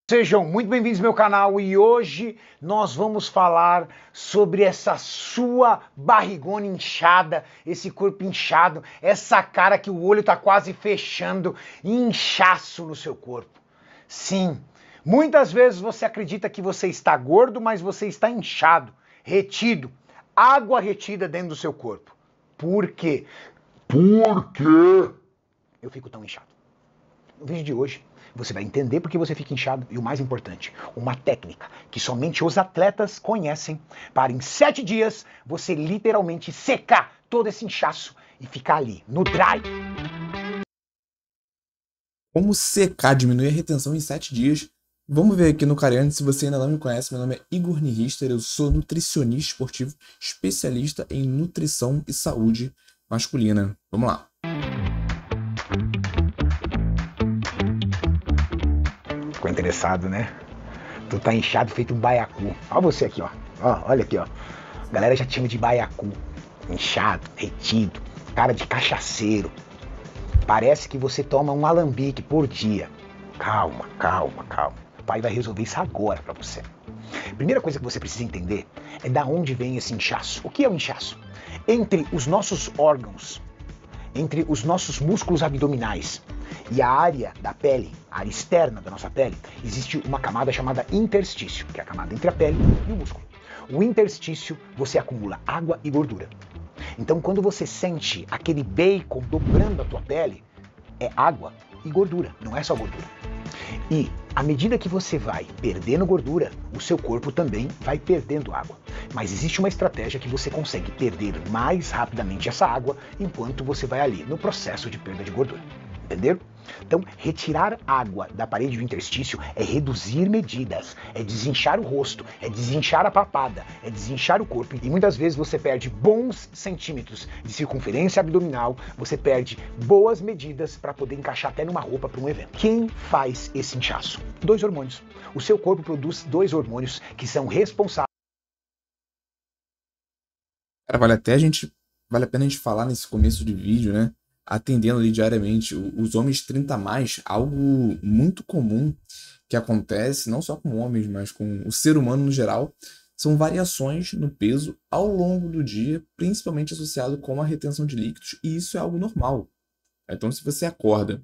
Sejam muito bem-vindos ao meu canal e hoje nós vamos falar sobre essa sua barrigona inchada, esse corpo inchado, essa cara que o olho tá quase fechando, inchaço no seu corpo. Sim, muitas vezes você acredita que você está gordo, mas você está inchado, retido, água retida dentro do seu corpo. Por quê? Por quê eu fico tão inchado? No vídeo de hoje, você vai entender por que você fica inchado e o mais importante, uma técnica que somente os atletas conhecem para em 7 dias você literalmente secar todo esse inchaço e ficar ali, no dry. Como secar, diminuir a retenção em 7 dias. Vamos ver aqui no Cariani. Se você ainda não me conhece, meu nome é Igor Nirister, eu sou nutricionista esportivo, especialista em nutrição e saúde masculina. Vamos lá. Ficou interessado, né? Tu tá inchado feito um baiacu. Olha você aqui, ó. Olha aqui, ó. A galera já te chama de baiacu. Inchado, retido, cara de cachaceiro. Parece que você toma um alambique por dia. Calma, calma, calma. O pai vai resolver isso agora pra você. Primeira coisa que você precisa entender é da onde vem esse inchaço. O que é o inchaço? Entre os nossos órgãos, entre os nossos músculos abdominais e a área da pele, a área externa da nossa pele, existe uma camada chamada interstício, que é a camada entre a pele e o músculo. O interstício, você acumula água e gordura. Então, quando você sente aquele bacon dobrando a tua pele, é água e gordura, não é só gordura. E à medida que você vai perdendo gordura, o seu corpo também vai perdendo água. Mas existe uma estratégia que você consegue perder mais rapidamente essa água enquanto você vai ali no processo de perda de gordura. Entenderam? Então, retirar água da parede do interstício é reduzir medidas, é desinchar o rosto, é desinchar a papada, é desinchar o corpo. E muitas vezes você perde bons centímetros de circunferência abdominal, você perde boas medidas para poder encaixar até numa roupa para um evento. Quem faz esse inchaço? 2 hormônios. O seu corpo produz 2 hormônios que são responsáveis. Cara, vale a pena a gente falar nesse começo de vídeo, né? Atendendo ali diariamente os homens 30 a mais, algo muito comum que acontece, não só com homens, mas com o ser humano no geral, são variações no peso ao longo do dia, principalmente associado com a retenção de líquidos, e isso é algo normal. Então, se você acorda,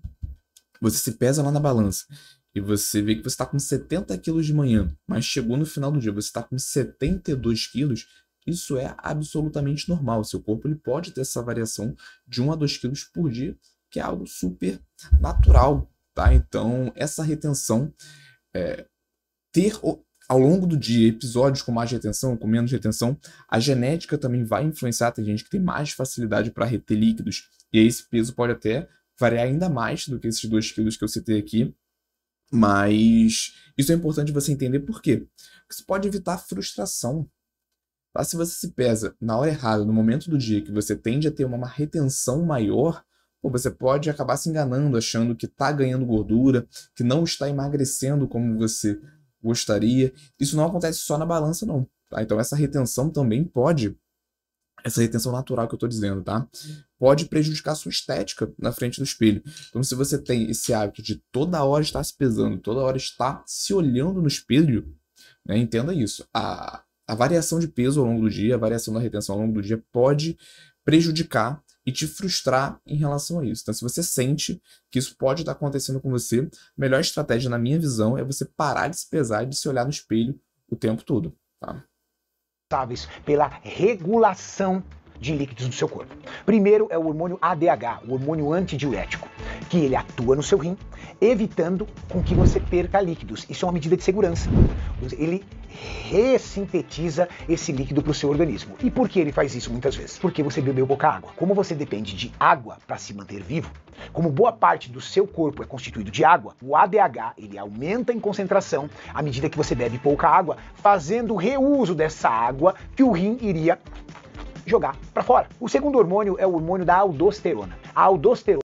você se pesa lá na balança, e você vê que você está com 70 quilos de manhã, mas chegou no final do dia, você está com 72 quilos, isso é absolutamente normal. Seu corpo ele pode ter essa variação de 1 a 2 quilos por dia, que é algo super natural, tá? Então, essa retenção, ter ao longo do dia episódios com mais retenção, com menos retenção, a genética também vai influenciar. Tem gente que tem mais facilidade para reter líquidos, e aí esse peso pode até variar ainda mais do que esses 2 quilos que eu citei aqui. Mas isso é importante você entender por quê? Porque isso pode evitar frustração. Tá? Se você se pesa na hora errada, no momento do dia que você tende a ter uma retenção maior, você pode acabar se enganando, achando que está ganhando gordura, que não está emagrecendo como você gostaria. Isso não acontece só na balança, não. Tá? Então essa retenção também pode, essa retenção natural que eu estou dizendo, tá? Pode prejudicar a sua estética na frente do espelho. Então se você tem esse hábito de toda hora estar se pesando, toda hora estar se olhando no espelho, né, entenda isso. A variação de peso ao longo do dia, a variação da retenção ao longo do dia pode prejudicar e te frustrar em relação a isso. Então, se você sente que isso pode estar acontecendo com você, a melhor estratégia, na minha visão, é você parar de se pesar e de se olhar no espelho o tempo todo, tá? Pela regulação de líquidos no seu corpo. Primeiro é o hormônio ADH, o hormônio antidiurético, que ele atua no seu rim, evitando com que você perca líquidos. Isso é uma medida de segurança. Ele ressintetiza esse líquido para o seu organismo. E por que ele faz isso muitas vezes? Porque você bebeu pouca água. Como você depende de água para se manter vivo, como boa parte do seu corpo é constituído de água, o ADH ele aumenta em concentração à medida que você bebe pouca água, fazendo reuso dessa água que o rim iria jogar para fora. O segundo hormônio é o hormônio da aldosterona. A aldosterona,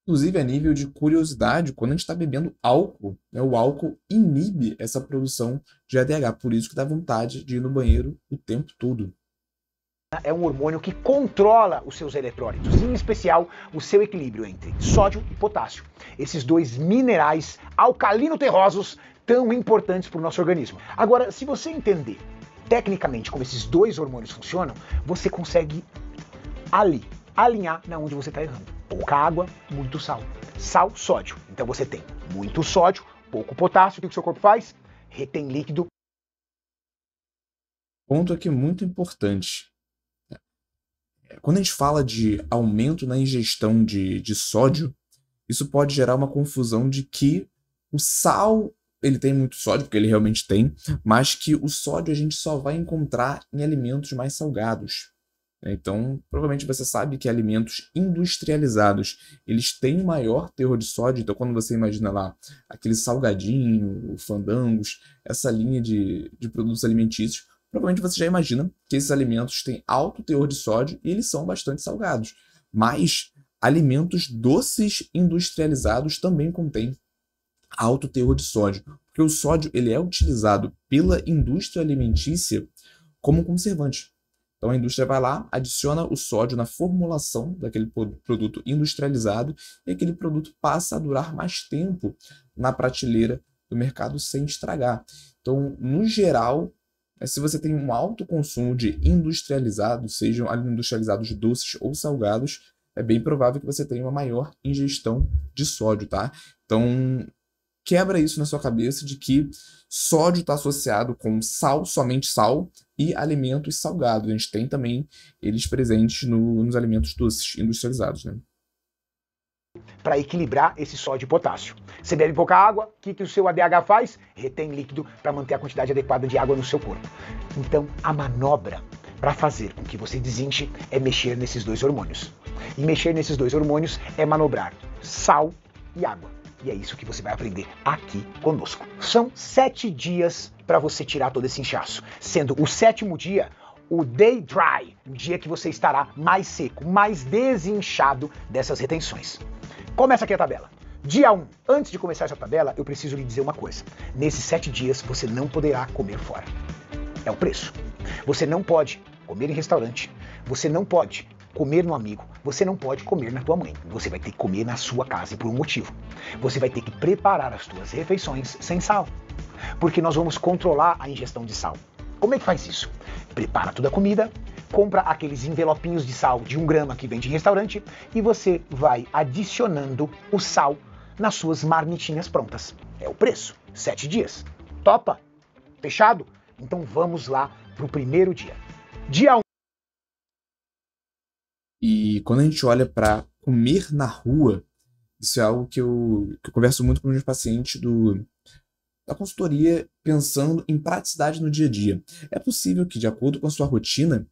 inclusive a nível de curiosidade, quando a gente está bebendo álcool, né, o álcool inibe essa produção de ADH, por isso que dá vontade de ir no banheiro o tempo todo. é um hormônio que controla os seus eletrólitos, em especial o seu equilíbrio entre sódio e potássio. Esses dois minerais alcalino-terrosos tão importantes para o nosso organismo. Agora, se você entender tecnicamente como esses dois hormônios funcionam, você consegue alinhar na onde você está errando. Pouca água, muito sal. Sal, sódio. Então você tem muito sódio, pouco potássio. O que o seu corpo faz? Retém líquido. Ponto aqui muito importante. Quando a gente fala de aumento na ingestão de sódio, isso pode gerar uma confusão de que o sal, ele tem muito sódio, porque ele realmente tem, mas que o sódio a gente só vai encontrar em alimentos mais salgados. Então, provavelmente você sabe que alimentos industrializados, eles têm maior teor de sódio. Então, quando você imagina lá aquele salgadinho, o fandangos, essa linha de produtos alimentícios, provavelmente você já imagina que esses alimentos têm alto teor de sódio e eles são bastante salgados. Mas alimentos doces industrializados também contêm alto teor de sódio, porque o sódio ele é utilizado pela indústria alimentícia como conservante. Então a indústria vai lá, adiciona o sódio na formulação daquele produto industrializado e aquele produto passa a durar mais tempo na prateleira do mercado sem estragar. Então, no geral, se você tem um alto consumo de industrializados, sejam industrializados doces ou salgados, é bem provável que você tenha uma maior ingestão de sódio, tá? Então, quebra isso na sua cabeça de que sódio está associado com sal, somente sal, e alimentos salgados. A gente tem também eles presentes nos alimentos doces industrializados, né? Para equilibrar esse sódio e potássio. Você bebe pouca água, o que o seu ADH faz? Retém líquido para manter a quantidade adequada de água no seu corpo. Então, a manobra para fazer com que você desinche é mexer nesses dois hormônios. E mexer nesses dois hormônios é manobrar sal e água. E é isso que você vai aprender aqui conosco. São 7 dias para você tirar todo esse inchaço, sendo o 7º dia o day dry, o dia que você estará mais seco, mais desinchado dessas retenções. Começa aqui a tabela. Dia 1. Antes de começar essa tabela, eu preciso lhe dizer uma coisa. Nesses 7 dias, você não poderá comer fora. É o preço. Você não pode comer em restaurante. Você não pode comer no amigo. Você não pode comer na tua mãe. Você vai ter que comer na sua casa e por um motivo. Você vai ter que preparar as tuas refeições sem sal. Porque nós vamos controlar a ingestão de sal. Como é que faz isso? Prepara toda a comida, compra aqueles envelopinhos de sal de 1 grama que vende em restaurante e você vai adicionando o sal nas suas marmitinhas prontas. É o preço. 7 dias. Topa? Fechado? Então vamos lá pro primeiro dia. Dia 1. E quando a gente olha para comer na rua, isso é algo que eu converso muito com os meus pacientes da consultoria, pensando em praticidade no dia a dia. É possível que, de acordo com a sua rotina,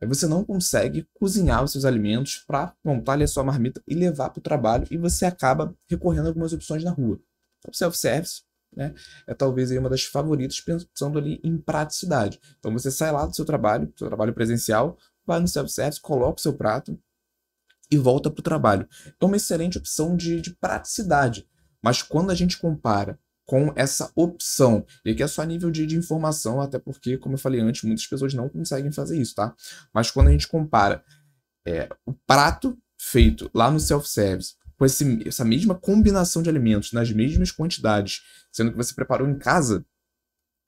você não consegue cozinhar os seus alimentos para montar ali a sua marmita e levar para o trabalho, e você acaba recorrendo a algumas opções na rua. Então, self-service, né, é talvez aí uma das favoritas, pensando ali em praticidade. Então você sai lá do seu trabalho presencial, vai no self-service, coloca o seu prato e volta para o trabalho. É uma excelente opção de praticidade, mas quando a gente compara com essa opção, e aqui é só nível de informação, até porque, como eu falei antes, muitas pessoas não conseguem fazer isso, tá? Mas quando a gente compara o prato feito lá no self-service com essa mesma combinação de alimentos, nas mesmas quantidades, sendo que você preparou em casa,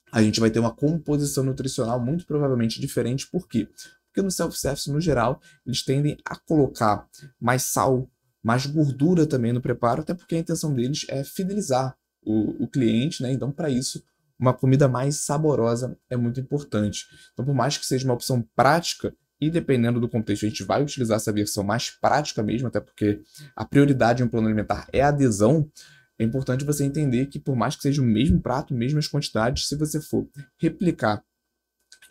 a gente vai ter uma composição nutricional muito provavelmente diferente. Por quê? Porque no self-service, no geral, eles tendem a colocar mais sal, mais gordura também no preparo, até porque a intenção deles é fidelizar o cliente, né? Então, para isso, uma comida mais saborosa é muito importante. Então, por mais que seja uma opção prática, e dependendo do contexto, a gente vai utilizar essa versão mais prática mesmo, até porque a prioridade em um plano alimentar é a adesão. É importante você entender que, por mais que seja o mesmo prato, mesmas quantidades, se você for replicar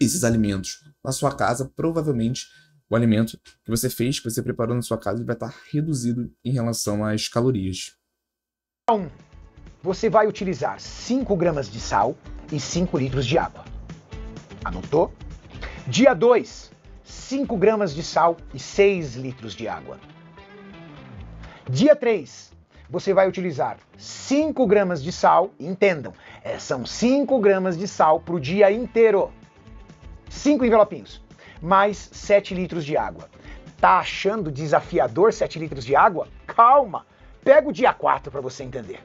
esses alimentos na sua casa, provavelmente o alimento que você fez, que você preparou na sua casa, vai estar reduzido em relação às calorias. Então, você vai utilizar 5 gramas de sal e 5 litros de água. Anotou? Dia 2, 5 gramas de sal e 6 litros de água. Dia 3, você vai utilizar 5 gramas de sal, entendam, são 5 gramas de sal para o dia inteiro. 5 envelopinhos. mais 7 litros de água. Tá achando desafiador 7 litros de água? Calma! Pega o dia 4 para você entender.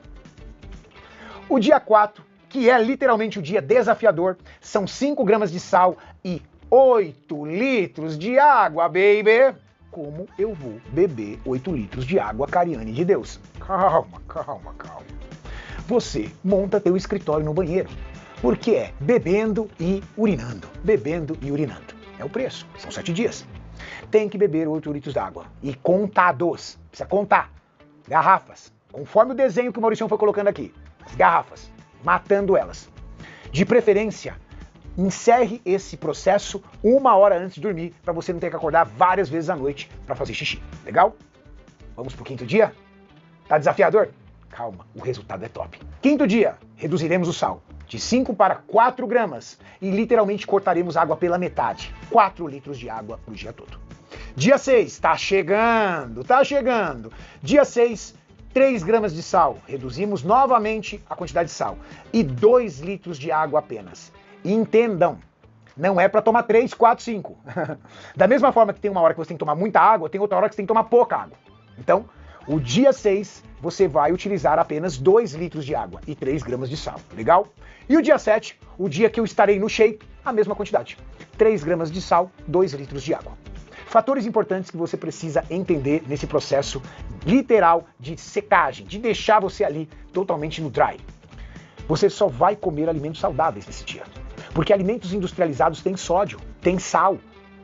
O dia 4, que é literalmente o dia desafiador, são 5 gramas de sal e 8 litros de água, baby! Como eu vou beber 8 litros de água, Cariane de Deus? Calma, calma, calma. Você monta teu escritório no banheiro, porque é bebendo e urinando. Bebendo e urinando. É o preço, são 7 dias. Tem que beber 8 litros d'água. E contados. Precisa contar. Garrafas. Conforme o desenho que o Mauricião foi colocando aqui. As garrafas. Matando elas. De preferência, encerre esse processo 1 hora antes de dormir, para você não ter que acordar várias vezes à noite para fazer xixi. Legal? Vamos pro 5º dia? Tá desafiador? Calma, o resultado é top. 5º dia, reduziremos o sal de 5 para 4 gramas e literalmente cortaremos a água pela metade. 4 litros de água o dia todo. Dia 6, tá chegando, tá chegando. Dia 6, 3 gramas de sal. Reduzimos novamente a quantidade de sal. E 2 litros de água apenas. E entendam, não é para tomar 3, 4, 5. Da mesma forma que tem uma hora que você tem que tomar muita água, tem outra hora que você tem que tomar pouca água. Então, o dia 6, você vai utilizar apenas 2 litros de água e 3 gramas de sal, legal? E o dia 7, o dia que eu estarei no shape, a mesma quantidade. 3 gramas de sal, 2 litros de água. Fatores importantes que você precisa entender nesse processo literal de secagem, de deixar você ali totalmente no dry. Você só vai comer alimentos saudáveis nesse dia. Porque alimentos industrializados têm sódio, têm sal.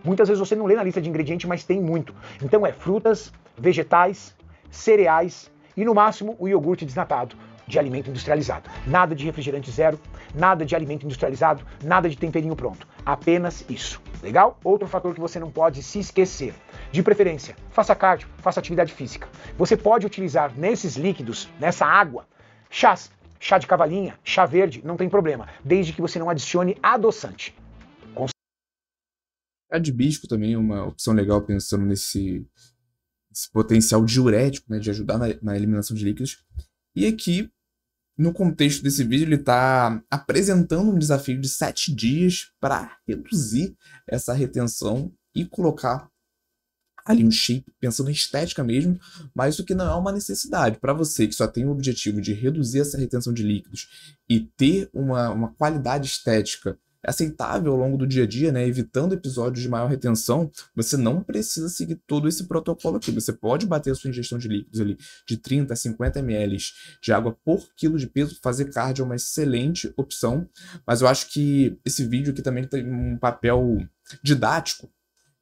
Muitas vezes você não lê na lista de ingredientes, mas tem muito. Então é frutas, vegetais, cereais e no máximo o iogurte desnatado de alimento industrializado. Nada de refrigerante zero, nada de alimento industrializado, nada de temperinho pronto. Apenas isso. Legal? Outro fator que você não pode se esquecer. De preferência, faça cardio, faça atividade física. Você pode utilizar nesses líquidos, nessa água, chás. Chá de cavalinha, chá verde, não tem problema, desde que você não adicione adoçante. Chá de hibisco também é uma opção legal, pensando nesse potencial diurético, né, de ajudar na eliminação de líquidos. E aqui, no contexto desse vídeo, ele está apresentando um desafio de 7 dias para reduzir essa retenção e colocar ali um shape, pensando em estética mesmo, mas isso que não é uma necessidade. Para você que só tem o objetivo de reduzir essa retenção de líquidos e ter uma qualidade estética aceitável ao longo do dia a dia, né, evitando episódios de maior retenção, você não precisa seguir todo esse protocolo aqui. Você pode bater a sua ingestão de líquidos ali de 30 a 50 ml de água por quilo de peso. Fazer cardio é uma excelente opção, mas eu acho que esse vídeo aqui também tem um papel didático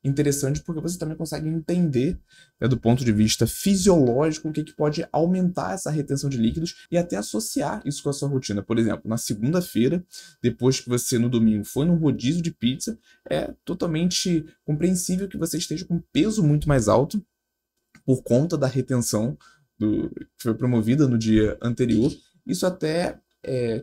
interessante, porque você também consegue entender, né, do ponto de vista fisiológico, o que pode aumentar essa retenção de líquidos e até associar isso com a sua rotina. Por exemplo, na segunda-feira, depois que você no domingo foi num rodízio de pizza, é totalmente compreensível que você esteja com peso muito mais alto por conta da retenção que foi promovida no dia anterior. Isso até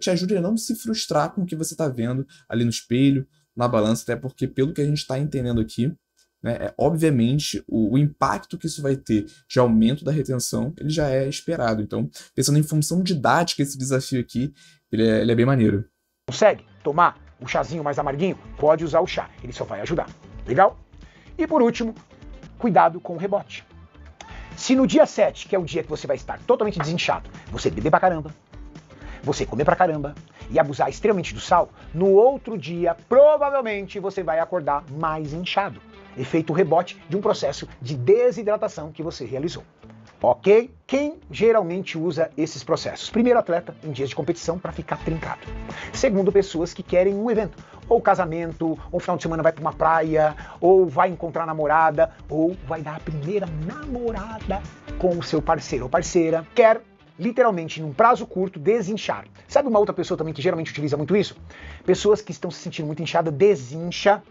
te ajuda a não se frustrar com o que você está vendo ali no espelho, na balança, até porque, pelo que a gente está entendendo aqui, né, obviamente o impacto que isso vai ter de aumento da retenção, ele já é esperado. Então, pensando em função didática, esse desafio aqui, ele é bem maneiro. Consegue tomar um chazinho mais amarguinho? Pode usar o chá, ele só vai ajudar. Legal? E por último, cuidado com o rebote. Se no dia 7, que é o dia que você vai estar totalmente desinchado, você beber pra caramba, você comer pra caramba e abusar extremamente do sal, no outro dia, provavelmente, você vai acordar mais inchado. Efeito rebote de um processo de desidratação que você realizou. Ok? Quem geralmente usa esses processos? Primeiro, atleta em dias de competição para ficar trincado. Segundo, pessoas que querem um evento, ou casamento, ou final de semana vai para uma praia, ou vai encontrar namorada, ou vai dar a primeira namorada com o seu parceiro ou parceira. Quer literalmente, num prazo curto, desinchar. Sabe uma outra pessoa também que geralmente utiliza muito isso? Pessoas que estão se sentindo muito inchadas, desincha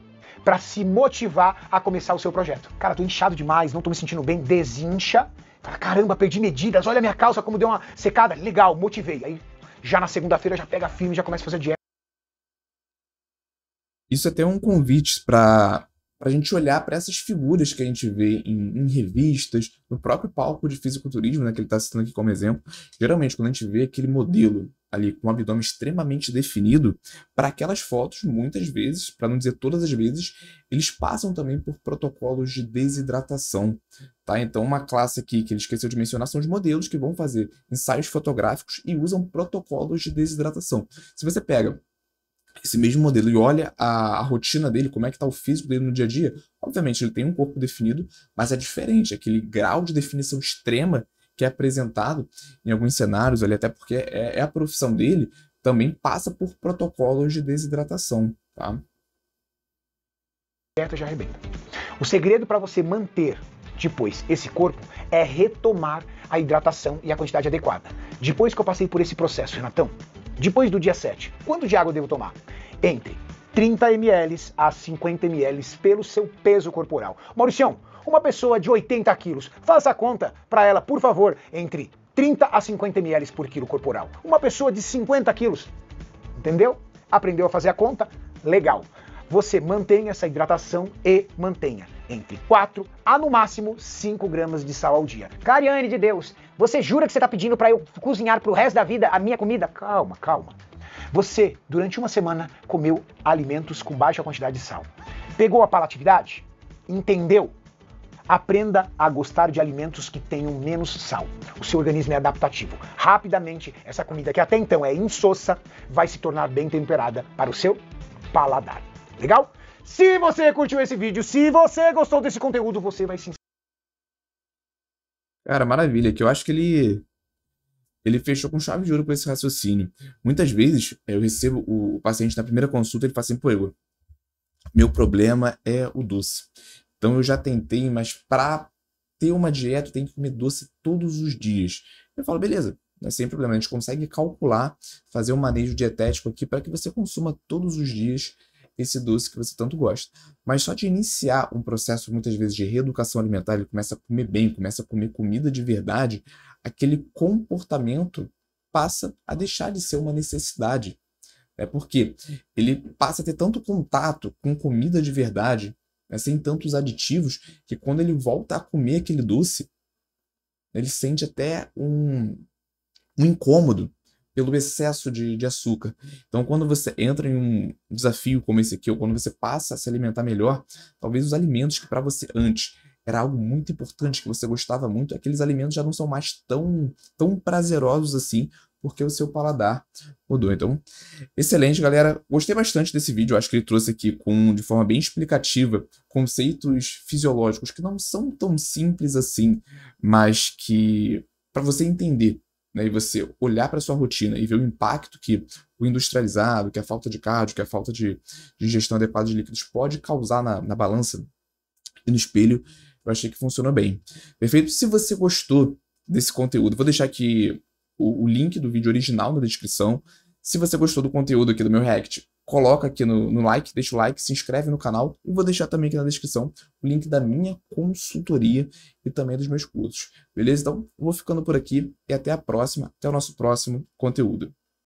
para se motivar a começar o seu projeto. Cara, tô inchado demais, não tô me sentindo bem, desincha. Fala, caramba, perdi medidas, olha a minha calça como deu uma secada. Legal, motivei. Aí já na segunda-feira já pega firme e já começa a fazer dieta. Isso é até um convite para a gente olhar para essas figuras que a gente vê em revistas, no próprio palco de fisiculturismo, né, que ele está citando aqui como exemplo. Geralmente, quando a gente vê aquele modelo ali com o abdômen extremamente definido, para aquelas fotos, muitas vezes, para não dizer todas as vezes, eles passam também por protocolos de desidratação, tá? Então, uma classe aqui que ele esqueceu de mencionar são os modelos que vão fazer ensaios fotográficos e usam protocolos de desidratação. Se você pega esse mesmo modelo e olha a rotina dele, como é que está o físico dele no dia a dia, obviamente ele tem um corpo definido, mas é diferente, aquele grau de definição extrema que é apresentado em alguns cenários ali, até porque é a profissão dele, também passa por protocolos de desidratação, tá? Já arrebenta. O segredo para você manter depois esse corpo é retomar a hidratação e a quantidade adequada. Depois que eu passei por esse processo, Renatão, depois do dia 7, quanto de água eu devo tomar? Entre 30 ml a 50 ml pelo seu peso corporal. Mauricião, uma pessoa de 80 quilos, faça a conta para ela, por favor, entre 30 a 50 ml por quilo corporal. Uma pessoa de 50 quilos, entendeu? Aprendeu a fazer a conta? Legal. Você mantenha essa hidratação e mantenha entre 4 a no máximo 5 gramas de sal ao dia. Cariane de Deus, você jura que você está pedindo para eu cozinhar pro resto da vida a minha comida? Calma, calma. Você, durante uma semana, comeu alimentos com baixa quantidade de sal. Pegou a palatividade? Entendeu? Aprenda a gostar de alimentos que tenham menos sal. O seu organismo é adaptativo. Rapidamente, essa comida que até então é insossa, vai se tornar bem temperada para o seu paladar. Legal? Se você curtiu esse vídeo, se você gostou desse conteúdo, você vai se inscrever. Cara, maravilha, que eu acho que ele fechou com chave de ouro com esse raciocínio. Muitas vezes eu recebo o paciente na primeira consulta, ele fala assim, pô, Igor, meu problema é o doce. Então eu já tentei, mas para ter uma dieta eu tenho que comer doce todos os dias. Eu falo, beleza, não é sem problema, a gente consegue calcular, fazer um manejo dietético aqui para que você consuma todos os dias esse doce que você tanto gosta. Mas só de iniciar um processo, muitas vezes, de reeducação alimentar, ele começa a comer bem, começa a comer comida de verdade, aquele comportamento passa a deixar de ser uma necessidade. Porque ele passa a ter tanto contato com comida de verdade, sem tantos aditivos, que quando ele volta a comer aquele doce, ele sente até um incômodo pelo excesso de açúcar. Então, quando você entra em um desafio como esse aqui, ou quando você passa a se alimentar melhor, talvez os alimentos que para você antes era algo muito importante, que você gostava muito, aqueles alimentos já não são mais tão prazerosos assim, porque o seu paladar mudou. Então, excelente, galera. Gostei bastante desse vídeo. Eu acho que ele trouxe aqui de forma bem explicativa conceitos fisiológicos que não são tão simples assim, mas que, para você entender, né, e você olhar para a sua rotina e ver o impacto que o industrializado, que a falta de cardio, que a falta de ingestão adequada de líquidos pode causar na balança e no espelho, eu achei que funcionou bem. Perfeito? Se você gostou desse conteúdo, vou deixar aqui o link do vídeo original na descrição. Se você gostou do conteúdo aqui do meu react, coloca aqui no like, deixa o like, se inscreve no canal e vou deixar também aqui na descrição o link da minha consultoria e também dos meus cursos. Beleza? Então, eu vou ficando por aqui e até a próxima, até o nosso próximo conteúdo.